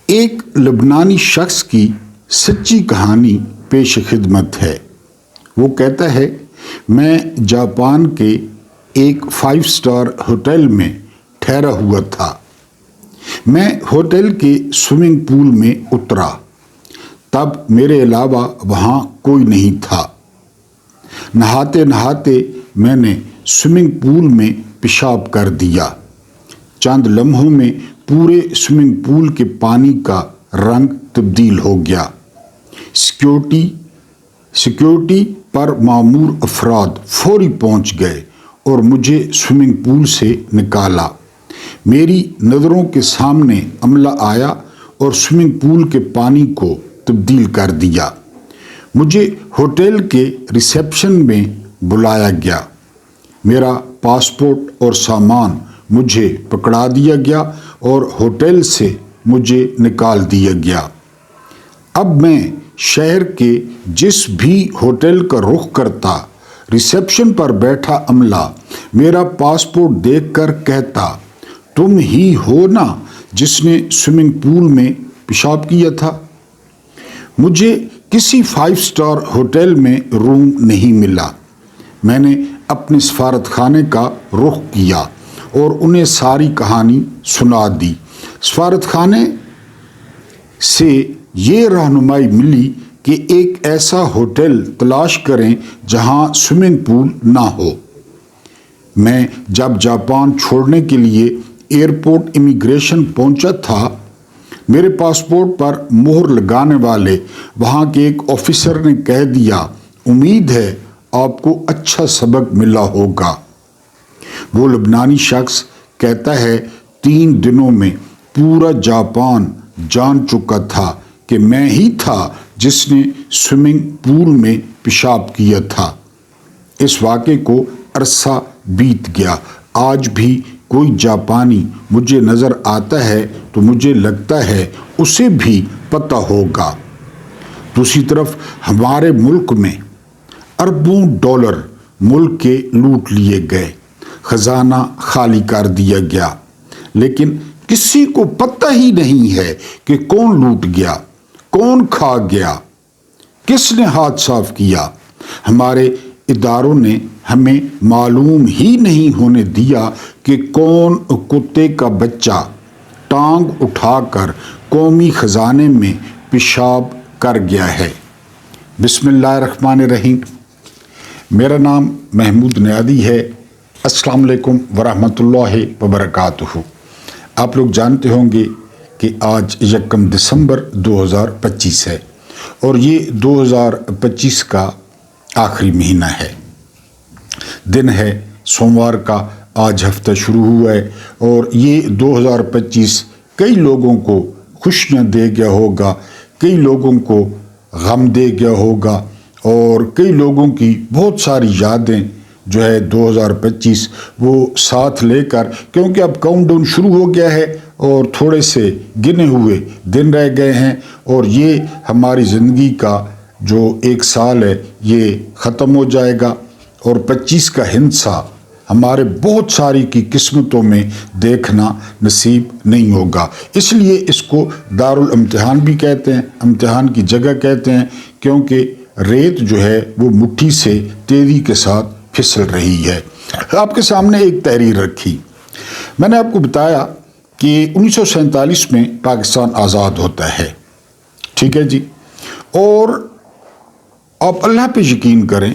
ایک لبنانی شخص کی سچی کہانی پیش خدمت ہے۔ وہ کہتا ہے، میں جاپان کے ایک 5 اسٹار ہوٹل میں ٹھہرا ہوا تھا۔ میں ہوٹل کے سوئمنگ پول میں اترا، تب میرے علاوہ وہاں کوئی نہیں تھا۔ نہاتے نہاتے میں نے سوئمنگ پول میں پیشاب کر دیا۔ چند لمحوں میں پورے سوئمنگ پول کے پانی کا رنگ تبدیل ہو گیا۔ سیکیورٹی پر مامور افراد فوری پہنچ گئے اور مجھے سوئمنگ پول سے نکالا۔ میری نظروں کے سامنے عملہ آیا اور سوئمنگ پول کے پانی کو تبدیل کر دیا۔ مجھے ہوٹل کے ریسیپشن میں بلایا گیا۔ میرا پاسپورٹ اور سامان مجھے پکڑا دیا گیا اور ہوٹل سے مجھے نکال دیا گیا۔ اب میں شہر کے جس بھی ہوٹل کا رخ کرتا، ریسیپشن پر بیٹھا عملہ میرا پاسپورٹ دیکھ کر کہتا، تم ہی ہو نا جس نے سوئمنگ پول میں پیشاب کیا تھا؟ مجھے کسی 5 اسٹار ہوٹل میں روم نہیں ملا۔ میں نے اپنے سفارت خانے کا رخ کیا اور انہیں ساری کہانی سنا دی۔ سفارت خانے سے یہ رہنمائی ملی کہ ایک ایسا ہوٹل تلاش کریں جہاں سوئمنگ پول نہ ہو۔ میں جب جاپان چھوڑنے کے لیے ایئرپورٹ امیگریشن پہنچا تھا، میرے پاسپورٹ پر مہر لگانے والے وہاں کے ایک آفیسر نے کہہ دیا، امید ہے آپ کو اچھا سبق ملا ہوگا۔ وہ لبنانی شخص کہتا ہے، 3 دنوں میں پورا جاپان جان چکا تھا کہ میں ہی تھا جس نے سوئمنگ پول میں پیشاب کیا تھا۔ اس واقعے کو عرصہ بیت گیا، آج بھی کوئی جاپانی مجھے نظر آتا ہے تو مجھے لگتا ہے اسے بھی پتہ ہوگا۔ دوسری طرف ہمارے ملک میں اربوں ڈالر ملک کے لوٹ لیے گئے، خزانہ خالی کر دیا گیا، لیکن کسی کو پتہ ہی نہیں ہے کہ کون لوٹ گیا، کون کھا گیا، کس نے ہاتھ صاف کیا۔ ہمارے اداروں نے ہمیں معلوم ہی نہیں ہونے دیا کہ کون کتے کا بچہ ٹانگ اٹھا کر قومی خزانے میں پیشاب کر گیا ہے۔ بسم اللہ الرحمن الرحیم۔ میرا نام محمود نیادی ہے۔ السلام علیکم ورحمۃ اللہ وبرکاتہ۔ آپ لوگ جانتے ہوں گے کہ آج 1 دسمبر 2025 ہے اور یہ 2025 کا آخری مہینہ ہے، دن ہے سوموار کا۔ آج ہفتہ شروع ہوا ہے اور یہ 2025 کئی لوگوں کو خوشیاں دے گیا ہوگا، کئی لوگوں کو غم دے گیا ہوگا اور کئی لوگوں کی بہت ساری یادیں جو ہے 2025 وہ ساتھ لے کر، کیونکہ اب کاؤنٹ ڈاؤن شروع ہو گیا ہے اور تھوڑے سے گنے ہوئے دن رہ گئے ہیں اور یہ ہماری زندگی کا جو 1 سال ہے یہ ختم ہو جائے گا اور 25 کا ہندسہ ہمارے بہت ساری کی قسمتوں میں دیکھنا نصیب نہیں ہوگا۔ اس لیے اس کو دارالامتحان بھی کہتے ہیں، امتحان کی جگہ کہتے ہیں، کیونکہ ریت جو ہے وہ مٹھی سے تیزی کے ساتھ پھسل رہی ہے۔ آپ کے سامنے ایک تحریر رکھی۔ میں نے آپ کو بتایا کہ 1947 میں پاکستان آزاد ہوتا ہے، ٹھیک ہے جی، اور آپ اللہ پہ یقین کریں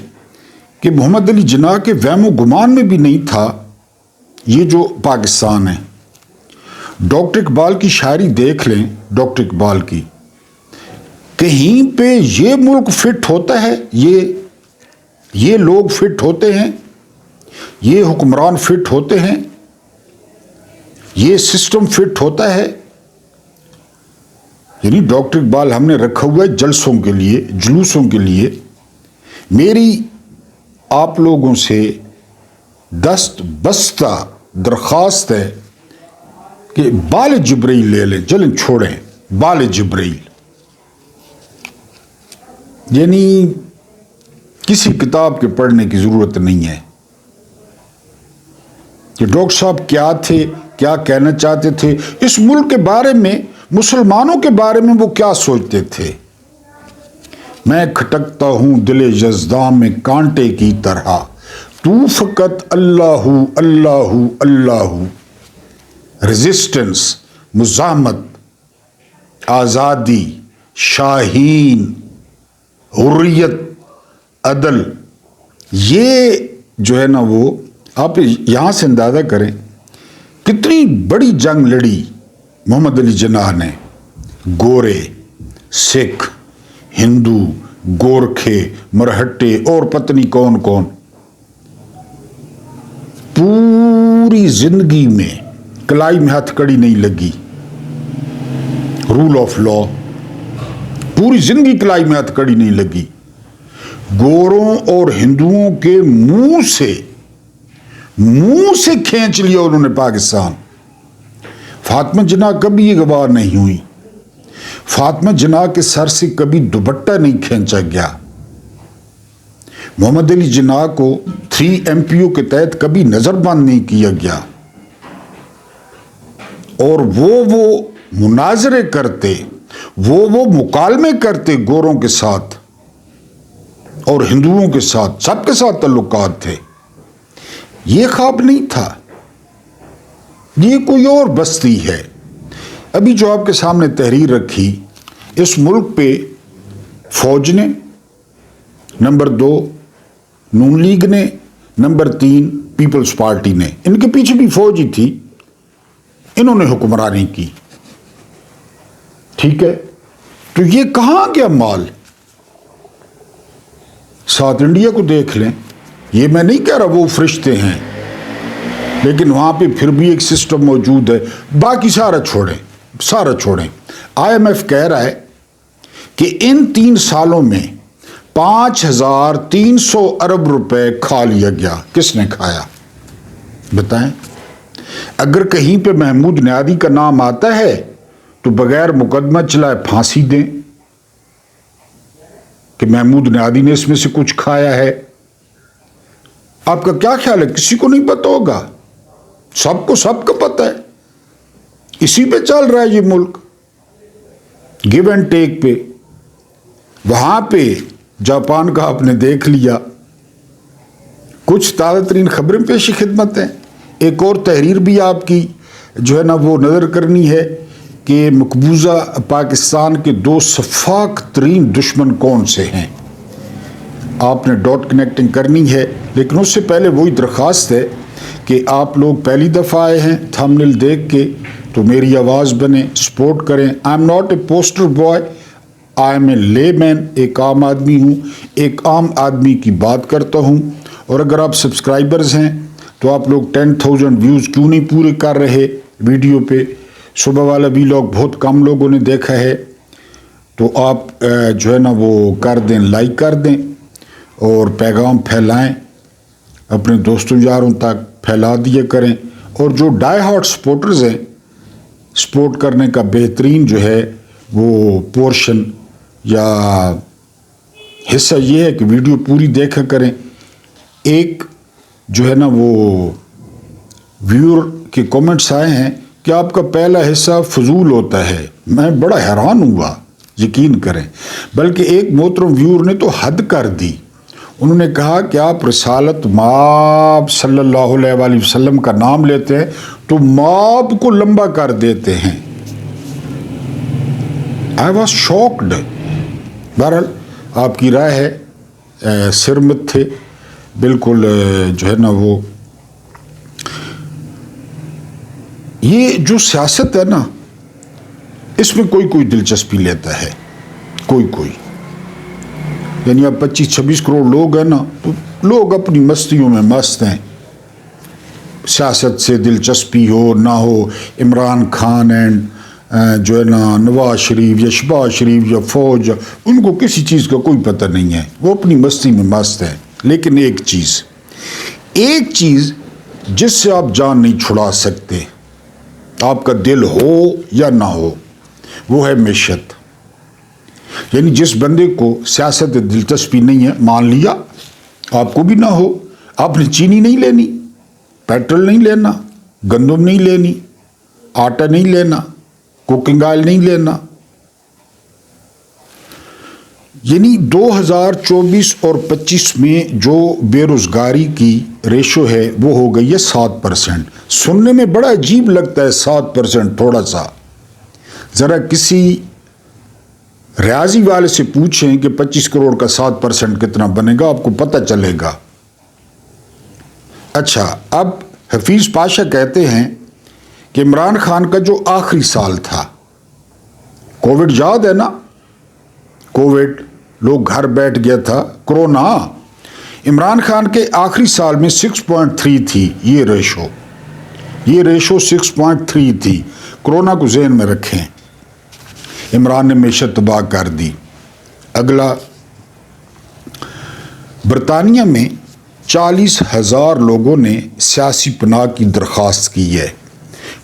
کہ محمد علی جناح کے وہم و گمان میں بھی نہیں تھا یہ جو پاکستان ہے۔ ڈاکٹر اقبال کی شاعری دیکھ لیں، ڈاکٹر اقبال کی، کہیں پہ یہ ملک فٹ ہوتا ہے، یہ لوگ فٹ ہوتے ہیں، یہ حکمران فٹ ہوتے ہیں، یہ سسٹم فٹ ہوتا ہے۔ یعنی ڈاکٹر اقبال ہم نے رکھا ہوا ہے جلسوں کے لیے، جلوسوں کے لیے۔ میری آپ لوگوں سے دست بستہ درخواست ہے کہ بال جبرائیل لے لیں، چلیں چھوڑیں بال جبرائیل، یعنی کسی کتاب کے پڑھنے کی ضرورت نہیں ہے کہ ڈاکٹر صاحب کیا تھے، کیا کہنا چاہتے تھے، اس ملک کے بارے میں مسلمانوں کے بارے میں وہ کیا سوچتے تھے؟ میں کھٹکتا ہوں دل یزداں میں کانٹے کی طرح، تو فقط اللہ اللہ اللہ۔ ریزسٹنس، مزاحمت، آزادی، شاہین، حریت، عدل، یہ جو ہے نا وہ آپ یہاں سے اندازہ کریں کتنی بڑی جنگ لڑی محمد علی جناح نے۔ گورے، سکھ، ہندو، گورکھے، مرہٹے اور پتنی کون کون، پوری زندگی میں کلائی میں ہتھ کڑی نہیں لگی۔ رول آف لا، پوری زندگی کلائی میں ہتھ کڑی نہیں لگی۔ گوروں اور ہندوؤں کے منہ سے کھینچ لیا انہوں نے پاکستان۔ فاطمہ جناح کبھی یہ گوار نہیں ہوئی، فاطمہ جناح کے سر سے کبھی دوپٹہ نہیں کھینچا گیا، محمد علی جناح کو 3 MPO کے تحت کبھی نظر بند نہیں کیا گیا، اور وہ مناظرے کرتے، وہ مکالمے کرتے گوروں کے ساتھ اور ہندوؤں کے ساتھ، سب کے ساتھ تعلقات تھے۔ یہ خواب نہیں تھا، یہ کوئی اور بستی ہے۔ ابھی جو آپ کے سامنے تحریر رکھی، اس ملک پہ فوج نے، نمبر 2 نون لیگ نے، نمبر 3 پیپلز پارٹی نے، ان کے پیچھے بھی فوج ہی تھی، انہوں نے حکمرانی کی، ٹھیک ہے؟ تو یہ کہاں گیا مال؟ ساتھ انڈیا کو دیکھ لیں، یہ میں نہیں کہہ رہا وہ فرشتے ہیں، لیکن وہاں پہ پھر بھی ایک سسٹم موجود ہے۔ باقی سارا چھوڑیں۔ IMF کہہ رہا ہے کہ ان 3 سالوں میں 5300 ارب روپے کھا لیا گیا۔ کس نے کھایا بتائیں؟ اگر کہیں پہ محمود نیادی کا نام آتا ہے تو بغیر مقدمہ چلائے پھانسی دیں کہ محمود نیادی نے اس میں سے کچھ کھایا ہے۔ آپ کا کیا خیال ہے؟ کسی کو نہیں پتا ہوگا؟ سب کو پتا ہے، اسی پہ چل رہا ہے یہ ملک، گیو اینڈ ٹیک پہ۔ وہاں پہ جاپان کا آپ نے دیکھ لیا۔ کچھ تازہ ترین خبریں پیش خدمت ہیں۔ ایک اور تحریر بھی آپ کی جو ہے نا وہ نظر کرنی ہے کہ مقبوضہ پاکستان کے 2 شفاق ترین دشمن کون سے ہیں۔ آپ نے ڈاٹ کنیکٹنگ کرنی ہے، لیکن اس سے پہلے وہی درخواست ہے کہ آپ لوگ پہلی دفعہ آئے ہیں تھمبنیل دیکھ کے تو میری آواز بنے، سپورٹ کریں۔ I am not a poster boy, I am a layman, ایک عام آدمی ہوں، ایک عام آدمی کی بات کرتا ہوں۔ اور اگر آپ سبسکرائبرز ہیں تو آپ لوگ 10,000 ویوز کیوں نہیں پورے کر رہے ویڈیو پہ؟ صبح والا ویلاگ بہت کم لوگوں نے دیکھا ہے، تو آپ جو ہے نا وہ کر دیں، لائک کر دیں اور پیغام پھیلائیں، اپنے دوستوں یاروں تک پھیلا دیا کریں۔ اور جو ڈائی ہارڈ سپورٹرز ہیں، سپورٹ کرنے کا بہترین جو ہے وہ پورشن یا حصہ یہ ہے کہ ویڈیو پوری دیکھا کریں۔ ایک جو ہے نا وہ ویور کے کومنٹس آئے ہیں کہ آپ کا پہلا حصہ فضول ہوتا ہے۔ میں بڑا حیران ہوا، یقین کریں، بلکہ ایک محترم ویور نے تو حد کر دی۔ انہوں نے کہا کہ آپ رسالت مآب صلی اللہ علیہ وآلہ وسلم کا نام لیتے ہیں تو مآب کو لمبا کر دیتے ہیں۔ I was shocked۔ بہرحال آپ کی رائے ہے، سر مت تھے بالکل جو ہے نا وہ۔ یہ جو سیاست ہے نا، اس میں کوئی دلچسپی لیتا ہے، کوئی یعنی اب 25-26 کروڑ لوگ ہیں نا، تو لوگ اپنی مستیوں میں مست ہیں، سیاست سے دلچسپی ہو نہ ہو۔ عمران خان اینڈ جو ہے نا نواز شریف یا شہباز شریف یا فوج، ان کو کسی چیز کا کوئی پتہ نہیں ہے، وہ اپنی مستی میں مست ہیں۔ لیکن ایک چیز جس سے آپ جان نہیں چھڑا سکتے، آپ کا دل ہو یا نہ ہو، وہ ہے معیشت۔ یعنی جس بندے کو سیاست دلچسپی نہیں ہے، مان لیا آپ کو بھی نہ ہو، آپ نے چینی نہیں لینی، پیٹرول نہیں لینا، گندم نہیں لینی، آٹا نہیں لینا، کوکنگ آئل نہیں لینا. یعنی 2024 اور 25 میں جو بے روزگاری کی ریشو ہے وہ ہو گئی ہے 7%. سننے میں بڑا عجیب لگتا ہے 7%. تھوڑا سا ذرا کسی ریاضی والے سے پوچھیں کہ 25 کروڑ کا 7% کتنا بنے گا، آپ کو پتہ چلے گا. اچھا، اب حفیظ پاشا کہتے ہیں کہ عمران خان کا جو آخری سال تھا، کووڈ یاد ہے نا، کووڈ لوگ گھر بیٹھ گیا تھا، کرونا، عمران خان کے آخری سال میں 6.3 تھی یہ ریشو 6.3 تھی. کرونا کو ذہن میں رکھیں. عمران نے معیشت تباہ کر دی. اگلا، برطانیہ میں 40,000 لوگوں نے سیاسی پناہ کی درخواست کی ہے.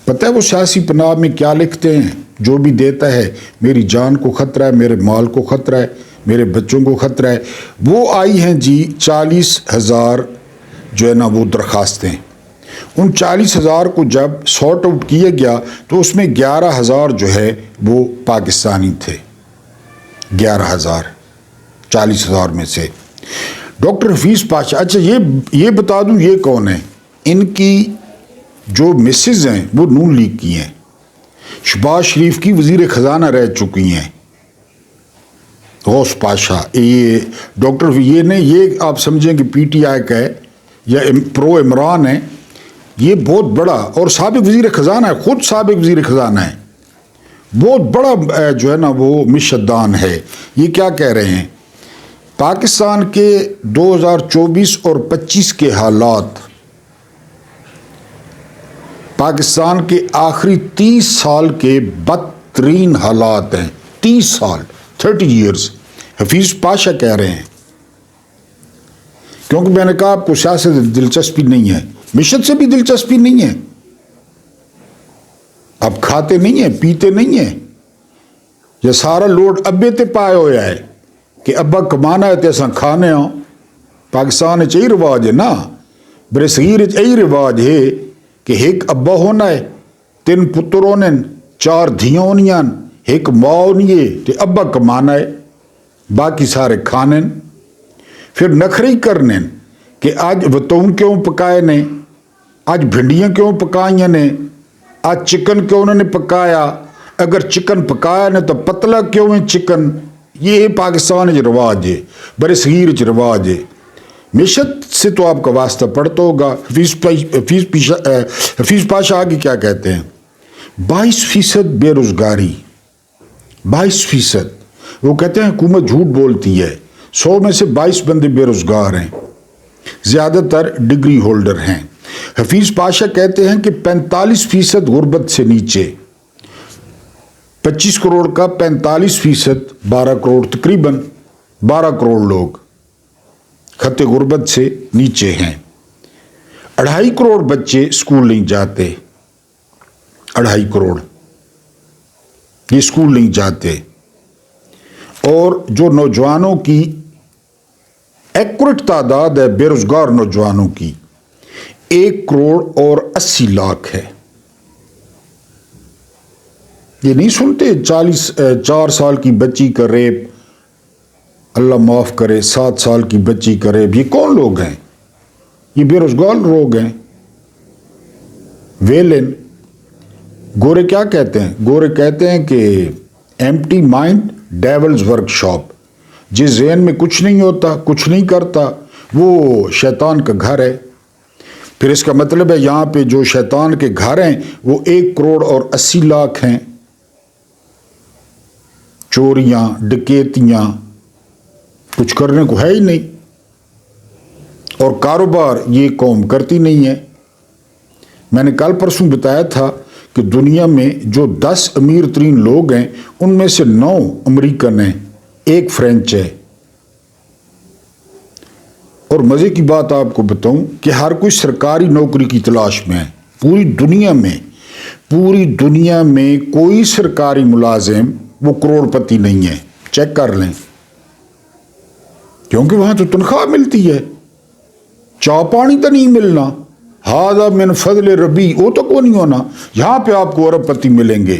پتہ ہے وہ سیاسی پناہ میں کیا لکھتے ہیں؟ جو بھی دیتا ہے، میری جان کو خطرہ ہے، میرے مال کو خطرہ ہے، میرے بچوں کو خطرہ ہے. وہ آئی ہیں جی 40,000 جو ہے نا وہ درخواستیں. ان 40,000 کو جب سارٹ آؤٹ کیا گیا تو اس میں 11,000 جو ہے وہ پاکستانی تھے. 11,000 40,000 میں سے. ڈاکٹر حفیظ پاشا، اچھا یہ بتا دوں یہ کون ہیں؟ ان کی جو مسز ہیں وہ نون لیگ کی ہیں. شہباز شریف کی وزیر خزانہ رہ چکی ہیں. غوث پاشا، یہ ڈاکٹر یہ آپ سمجھیں کہ پی ٹی آئی کا ہے یا پرو عمران ہے. یہ بہت بڑا اور سابق وزیر خزانہ ہے، خود سابق وزیر خزانہ ہے. بہت بڑا جو ہے نا وہ مشدان ہے. یہ کیا کہہ رہے ہیں؟ پاکستان کے 2024 اور 25 کے حالات پاکستان کے آخری 30 سال کے بدترین حالات ہیں. 30 سال 30 ایئرز حفیظ پاشا کہہ رہے ہیں. کیونکہ میں نے کہا آپ کو سیاست سے دلچسپی نہیں ہے، معیشت سے بھی دلچسپی نہیں ہے. اب کھاتے نہیں ہیں، پیتے نہیں ہیں. یہ سارا لوڈ ابے تے پائے ہوا ہے کہ ابا کمانا ہے تے اساں کھانے ہوں. پاکستان چ یہی رواج ہے نا، برے صغیر یہی رواج ہے کہ ایک ابا ہونا ہے، 3 پتر ہونے، 4 دھیاں ہونیاں، ایک ماں ہونی ہے تے ابا کمانا ہے، باقی سارے کھانے. پھر نخری کرنے کہ آج وطون کیوں پکائے نے، آج بھنڈیاں کیوں پکائیاں نے، آج چکن کیوں انہوں نے پکایا، اگر چکن پکایا نے تو پتلا کیوں ہے چکن. یہ پاکستان جو رواج ہے، برے صغیر جو رواج ہے. معیشت سے تو آپ کا واسطہ پڑتا ہوگا. حفیظ پاشا آگے کیا کہتے ہیں؟ 22% بے روزگاری، 22%. وہ کہتے ہیں حکومت جھوٹ بولتی ہے، 100 میں سے 22 بندے بے روزگار ہیں، زیادہ تر ڈگری ہولڈر ہیں. حفیظ پاشا کہتے ہیں کہ 45% غربت سے نیچے. 25 کروڑ کا 45%، 12 کروڑ، تقریباً 12 کروڑ لوگ خط غربت سے نیچے ہیں. 2.5 کروڑ بچے اسکول نہیں جاتے. 2.5 کروڑ یہ اسکول نہیں جاتے. اور جو نوجوانوں کی ایکوریٹ تعداد ہے بے روزگار نوجوانوں کی 1 کروڑ اور 80 لاکھ ہے. یہ نہیں سنتے 4 سال کی بچی کا ریپ، اللہ معاف کرے 7 سال کی بچی کا ریپ. یہ کون لوگ ہیں؟ یہ بے روزگار لوگ ہیں. ویلن گورے کیا کہتے ہیں؟ گورے کہتے ہیں کہ empty mind devil's work shop. جس ذہن میں کچھ نہیں ہوتا، کچھ نہیں کرتا، وہ شیطان کا گھر ہے. پھر اس کا مطلب ہے یہاں پہ جو شیطان کے گھر ہیں وہ 1 کروڑ اور 80 لاکھ ہیں. چوریاں، ڈکیتیاں، کچھ کرنے کو ہے ہی نہیں. اور کاروبار یہ قوم کرتی نہیں ہے. میں نے کل پرسوں بتایا تھا کہ دنیا میں جو 10 امیر ترین لوگ ہیں ان میں سے 9 امریکن ہیں، 1 فرینچ ہے. اور مزے کی بات آپ کو بتاؤں کہ ہر کوئی سرکاری نوکری کی تلاش میں ہے. پوری دنیا میں کوئی سرکاری ملازم وہ کروڑ پتی نہیں ہے. چیک کر لیں، کیونکہ وہاں تو تنخواہ ملتی ہے، چاہ پانی تو نہیں ملنا. ہاذا من فضل ربی، وہ تو کو نہیں ہونا. یہاں پہ آپ کو ارب پتی ملیں گے.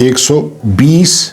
$120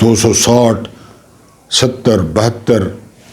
260, 70, 72,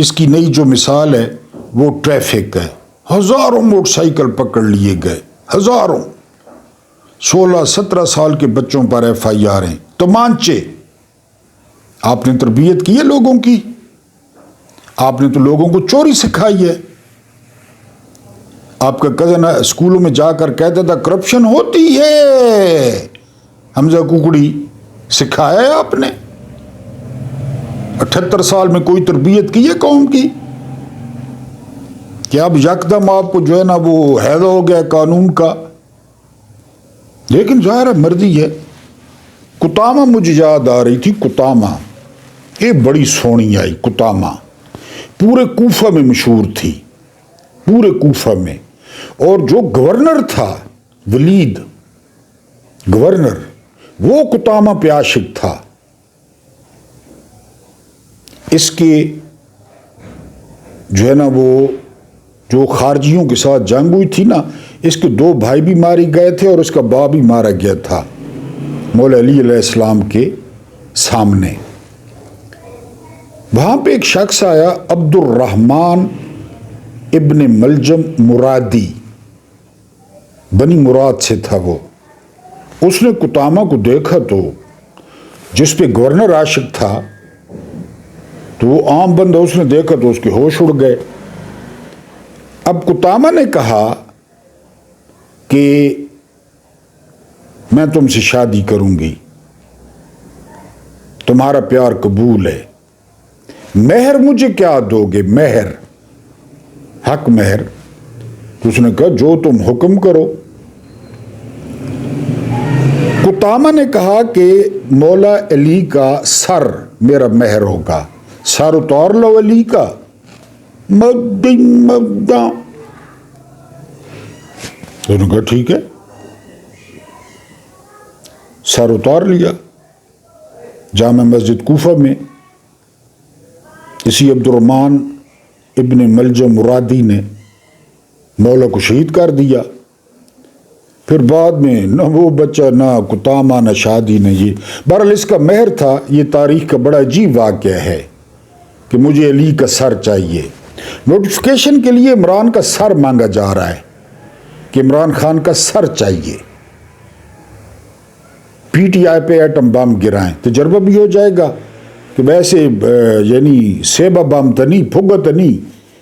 اس کی نئی جو مثال ہے وہ ٹریفک ہے. ہزاروں موٹر سائیکل پکڑ لیے گئے، ہزاروں. 16-17 سال کے بچوں پر FIR ہیں. تمانچے. آپ نے تربیت کی ہے لوگوں کی؟ آپ نے تو لوگوں کو چوری سکھائی ہے. آپ کا کزن اسکولوں میں جا کر کہتا تھا کرپشن ہوتی ہے. حمزہ ککڑی سکھایا ہے آپ نے؟ 78 سال میں کوئی تربیت کی ہے قوم کی؟ کہ اب یکدم آپ کو جو ہے نا وہ حیدہ ہو گیا قانون کا. لیکن ظاہر ہے مرضی ہے. کتامہ مجھے یاد آ رہی تھی. کتامہ ایک بڑی سونی آئی. کتامہ پورے کوفہ میں مشہور تھی، پورے کوفہ میں. اور جو گورنر تھا ولید، گورنر، وہ کتامہ پہ عاشق تھا. اس کے جو ہے نا وہ جو خارجیوں کے ساتھ جنگ ہوئی تھی نا، اس کے 2 بھائی بھی مارے گئے تھے اور اس کا باپ بھی مارا گیا تھا مولا علی علیہ السلام کے سامنے. وہاں پہ ایک شخص آیا، عبد الرحمن ابن ملجم مرادی، بنی مراد سے تھا وہ. اس نے کتامہ کو دیکھا تو جس پہ گورنر عاشق تھا تو وہ عام بندہ، اس نے دیکھا تو اس کے ہوش اڑ گئے. اب کتامہ نے کہا کہ میں تم سے شادی کروں گی، تمہارا پیار قبول ہے، مہر مجھے کیا دو گے؟ مہر، حق مہر. تو اس نے کہا جو تم حکم کرو. کتامہ نے کہا کہ مولا علی کا سر میرا مہر ہوگا. سر اتار لو علی کا. تو نے کہا ٹھیک ہے. سر اتار لیا. جامع مسجد کوفہ میں اسی عبد الرحمن ابن ملجم مرادی نے مولا کو شہید کر دیا. پھر بعد میں نہ وہ بچہ، نہ کتامہ، نہ شادی، نہ یہ. بہرحال اس کا مہر تھا. یہ تاریخ کا بڑا عجیب واقعہ ہے کہ مجھے علی کا سر چاہیے. نوٹیفیکیشن کے لیے عمران کا سر مانگا جا رہا ہے کہ عمران خان کا سر چاہیے. PTI پہ ایٹم بم گرائیں، تجربہ بھی ہو جائے گا کہ ویسے یعنی سیبا بم تو نہیں، پھگا تو نہیں،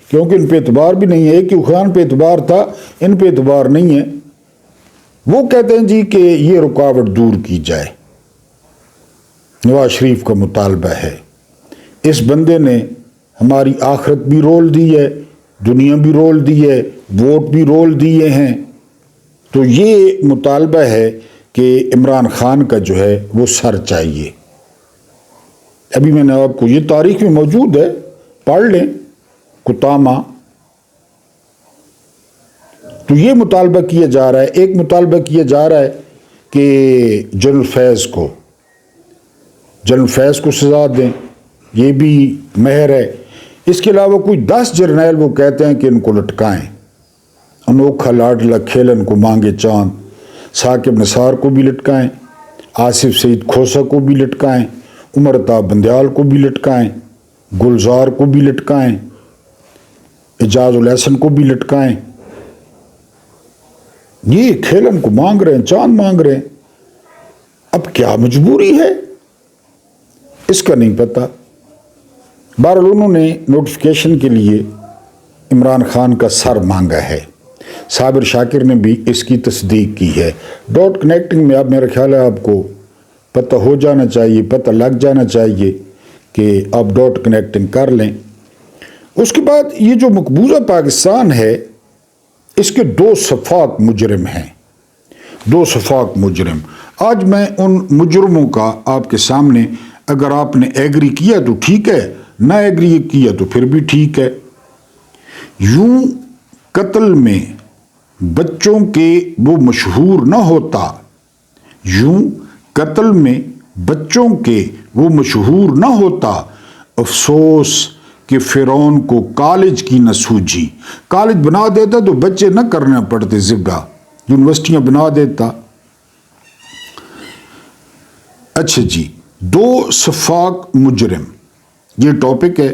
کیونکہ ان پہ اعتبار بھی نہیں ہے. ایک خان پہ اعتبار تھا، ان پہ اعتبار نہیں ہے. وہ کہتے ہیں جی کہ یہ رکاوٹ دور کی جائے. نواز شریف کا مطالبہ ہے. اس بندے نے ہماری آخرت بھی رول دی ہے، دنیا بھی رول دی ہے، ووٹ بھی رول دیے ہیں. تو یہ مطالبہ ہے کہ عمران خان کا جو ہے وہ سر چاہیے. ابھی میں نے آپ کو یہ تاریخ میں موجود ہے، پڑھ لیں. کتامہ. تو یہ مطالبہ کیا جا رہا ہے. ایک مطالبہ کیا جا رہا ہے کہ جنرل فیض کو سزا دیں، یہ بھی مہر ہے. اس کے علاوہ کوئی 10 جرنیل وہ کہتے ہیں کہ ان کو لٹکائیں. انوکھا لاڈلا کھیلن کو مانگے چاند، ثاقب نثار کو بھی لٹکائیں، آصف سعید کھوسا کو بھی لٹکائیں، عمر طاہر بندیال کو بھی لٹکائیں، گلزار کو بھی لٹکائیں، اعجاز الاحسن کو بھی لٹکائیں. یہ کھیلن کو مانگ رہے ہیں، چاند مانگ رہے ہیں. اب کیا مجبوری ہے اس کا نہیں پتا. بہرحال انہوں نے نوٹیفیکیشن کے لیے عمران خان کا سر مانگا ہے. صابر شاکر نے بھی اس کی تصدیق کی ہے. ڈاٹ کنیکٹنگ میں اب میرا خیال ہے آپ کو پتہ ہو جانا چاہیے، پتہ لگ جانا چاہیے کہ آپ ڈاٹ کنیکٹنگ کر لیں. اس کے بعد یہ جو مقبوضہ پاکستان ہے، اس کے 2 صفاق مجرم ہیں. 2 صفاق مجرم. آج میں ان مجرموں کا آپ کے سامنے، اگر آپ نے ایگری کیا تو ٹھیک ہے، نہ ایگری کیا تو پھر بھی ٹھیک ہے. یوں قتل میں بچوں کے وہ مشہور نہ ہوتا، یوں قتل میں بچوں کے وہ مشہور نہ ہوتا، افسوس کہ فرعون کو کالج کی نہ سوجھی. کالج بنا دیتا تو بچے نہ کرنا پڑتے ذبح، یونیورسٹیاں بنا دیتا. اچھا جی، 2 صفاق مجرم یہ ٹاپک ہے.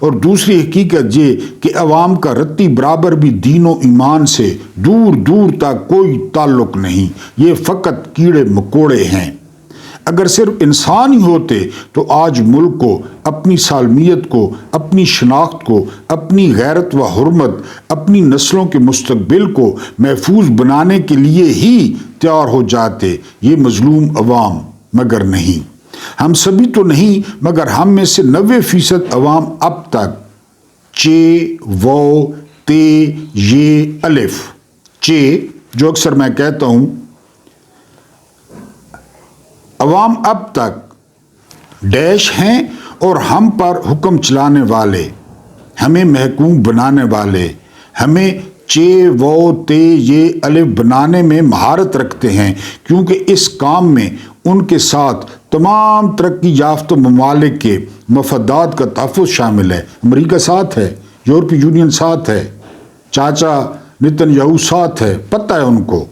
اور دوسری حقیقت یہ کہ عوام کا رتی برابر بھی دین و ایمان سے دور دور تک کوئی تعلق نہیں، یہ فقط کیڑے مکوڑے ہیں۔ اگر صرف انسان ہی ہوتے تو آج ملک کو، اپنی سالمیت کو، اپنی شناخت کو، اپنی غیرت و حرمت، اپنی نسلوں کے مستقبل کو محفوظ بنانے کے لیے ہی تیار ہو جاتے۔ یہ مظلوم عوام مگر نہیں، ہم سبھی تو نہیں مگر ہم میں سے 90% عوام اب تک چ و ت ی الف چ جو اکثر میں کہتا ہوں، عوام اب تک ڈیش ہیں اور ہم پر حکم چلانے والے، ہمیں محکوم بنانے والے، ہمیں چ و ت ی الف بنانے میں مہارت رکھتے ہیں، کیونکہ اس کام میں ان کے ساتھ تمام ترقی یافتہ ممالک کے مفادات کا تحفظ شامل ہے۔ امریکہ ساتھ ہے، یورپی یونین ساتھ ہے، چاچا نتن یاہو ساتھ ہے، پتہ ہے ان کو۔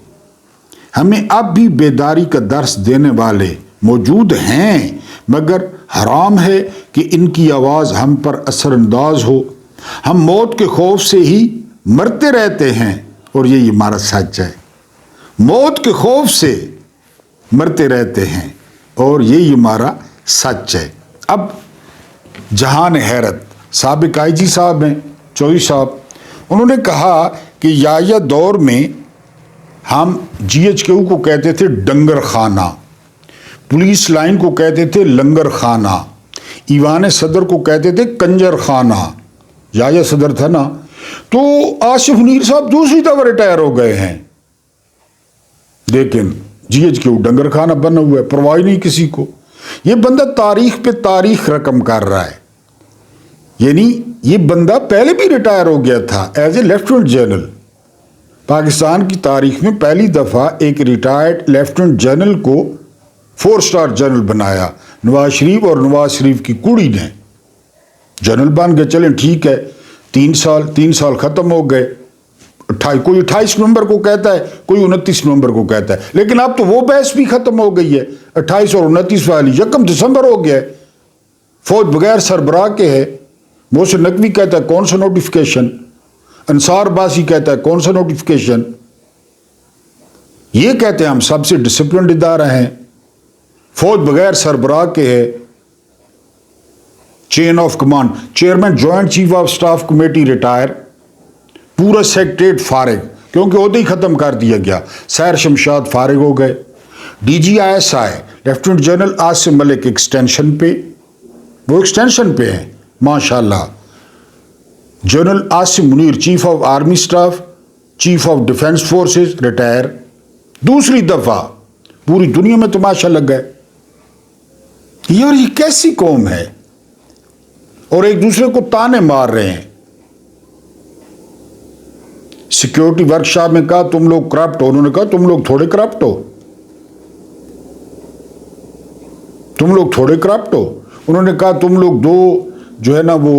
ہمیں اب بھی بیداری کا درس دینے والے موجود ہیں، مگر حرام ہے کہ ان کی آواز ہم پر اثر انداز ہو۔ ہم موت کے خوف سے ہی مرتے رہتے ہیں، اور یہ ہمارا سچ ہے۔ موت کے خوف سے مرتے رہتے ہیں اور یہ ہمارا سچ ہے۔ اب جہان حیرت سابق آئی جی صاحب ہیں، چوہدری صاحب، انہوں نے کہا کہ یا دور میں ہم جی ایچ کیو کو کہتے تھے ڈنگر خانہ، پولیس لائن کو کہتے تھے لنگر خانہ، ایوان صدر کو کہتے تھے کنجر خانہ، یا صدر تھا نا۔ تو آصف منیر صاحب دوسری دفعہ ریٹائر ہو گئے ہیں، لیکن جی ایچ کیو ڈنگر خانہ بنا ہوا ہے، پرواہ نہیں کسی کو۔ یہ بندہ تاریخ پہ تاریخ رقم کر رہا ہے، یعنی یہ بندہ پہلے بھی ریٹائر ہو گیا تھا as A lieutenant general. Pakistan کی تاریخ میں پہلی دفعہ ایک ریٹائرڈ لیفٹیننٹ جنرل کو 4 اسٹار جنرل بنایا، نواز شریف اور نواز شریف کی کڑی نے جنرل بن گئے۔ چلیں ٹھیک ہے، 3 سال ختم ہو گئے، کوئی 28 نومبر کو کہتا ہے، کوئی 29 نومبر کو کہتا ہے، لیکن اب تو وہ بحث بھی ختم ہو گئی ہے۔ 28 اور 29 والی 1 دسمبر ہو گیا ہے، فوج بغیر سربراہ کے ہے۔ محسن نقوی کہتا ہے کون سا نوٹیفیکیشن، انصار باسی کہتا ہے کون سا نوٹیفیکیشن۔ یہ کہتے ہیں ہم سب سے ڈسپلنڈ ادارہ ہیں، فوج بغیر سربراہ کے ہے، chain of command, chairman joint chief of staff committee retire, پورا سیکٹریٹ فارغ کیونکہ عہدہ ہی ختم کر دیا گیا، سیر شمشاد فارغ ہو گئے۔ D G I S I lieutenant general Asim Malik extension پہ، وہ ایکسٹینشن پہ ہیں ماشاءاللہ۔ General Asim Munir chief of army staff, chief of defence forces retire, دوسری دفعہ۔ پوری دنیا میں تماشا لگ گئے، یہ کیسی قوم ہے، اور ایک دوسرے کو تانے مار رہے ہیں۔ سیکیورٹی ورکشاپ میں کہا تم لوگ کرپٹ ہو، انہوں نے کہا تم لوگ تھوڑے کرپٹ ہو، تم لوگ تھوڑے کرپٹ ہو۔ انہوں نے کہا تم لوگ دو جو ہے نا وہ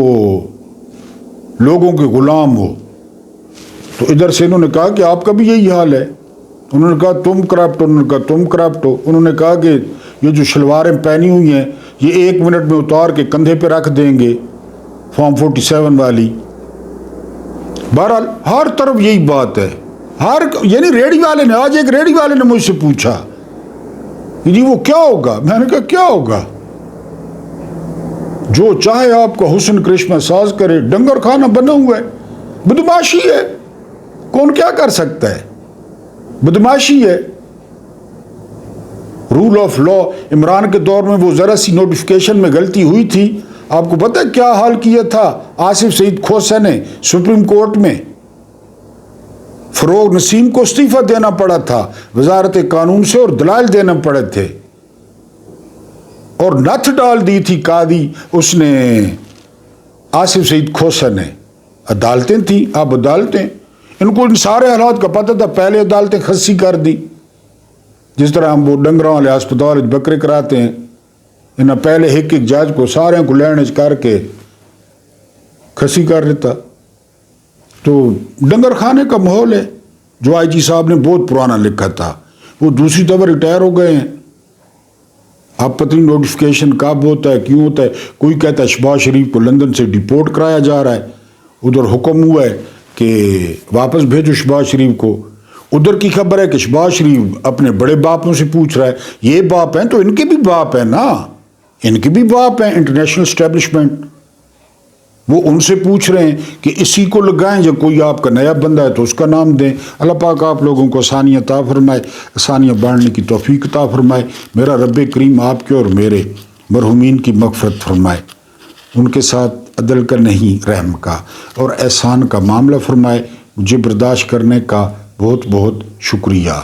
لوگوں کے غلام ہو، تو ادھر سے انہوں نے کہا کہ آپ کا بھی یہی حال ہے۔ انہوں نے کہا تم کرپٹ ہو، انہوں نے کہا تم کرپٹ ہو۔ انہوں نے کہا کہ یہ جو شلواریں پہنی ہوئی ہیں یہ 1 منٹ میں اتار کے کندھے پہ رکھ دیں گے، فارم 47 والی۔ بہرحال ہر طرف یہی بات ہے، یعنی ریڈی والے نے، آج ایک ریڈی والے نے مجھ سے پوچھا جی وہ کیا ہوگا، میں نے کہا کیا ہوگا، جو چاہے آپ کا حسن کرشمہ ساز کرے، ڈنگر خانہ بنا ہوا ہے، بدماشی ہے، کون کیا کر سکتا ہے، بدماشی ہے۔ رول آف لا عمران کے دور میں وہ ذرا سی نوٹیفیکیشن میں غلطی ہوئی تھی، آپ کو پتہ ہے کیا حال کیا تھا آصف سعید کھوسہ نے سپریم کورٹ میں؟ فروغ نسیم کو استعفیٰ دینا پڑا تھا وزارت قانون سے، اور دلائل دینا پڑے تھے، اور نتھ ڈال دی تھی قاضی اس نے، آصف سعید کھوسہ نے۔ عدالتیں تھیں، اب عدالتیں، ان کو ان سارے حالات کا پتہ تھا، پہلے عدالتیں خصی کر دی، جس طرح ہم وہ ڈنگراں والے ہسپتال بکرے کراتے ہیں، انہیں پہلے ایک جج کو سارے کو لین کر کے کھسی کر دیتا۔ تو ڈنگر خانے کا ماحول ہے جو آئی جی صاحب نے بہت پرانا لکھا تھا، وہ دوسری دفعہ ریٹائر ہو گئے ہیں۔ اب پتہ نہیں نوٹیفیکیشن کب ہوتا ہے، کیوں ہوتا ہے. کوئی کہتا ہے شہباز شریف کو لندن سے ڈیپورٹ کرایا جا رہا ہے، ادھر حکم ہوا ہے کہ واپس بھیجو شہباز شریف کو. ادھر کی خبر ہے کہ شہباز شریف اپنے بڑے باپوں سے پوچھ رہا ہے. یہ باپ ہیں تو ان کے بھی باپ ہیں نا، ان کے بھی باپ ہیں انٹرنیشنل اسٹیبلشمنٹ. وہ ان سے پوچھ رہے ہیں کہ اسی کو لگائیں، جب کوئی آپ کا نیا بندہ ہے تو اس کا نام دیں. اللہ پاک آپ لوگوں کو آسانیاں عطا فرمائے، آسانیاں بانٹنے کی توفیق عطا فرمائے. میرا رب کریم آپ کے اور میرے مرحومین کی مغفرت فرمائے، ان کے ساتھ عدل کا نہیں رحم کا اور احسان کا معاملہ فرمائے. مجھے برداشت کرنے کا بہت بہت شکریہ.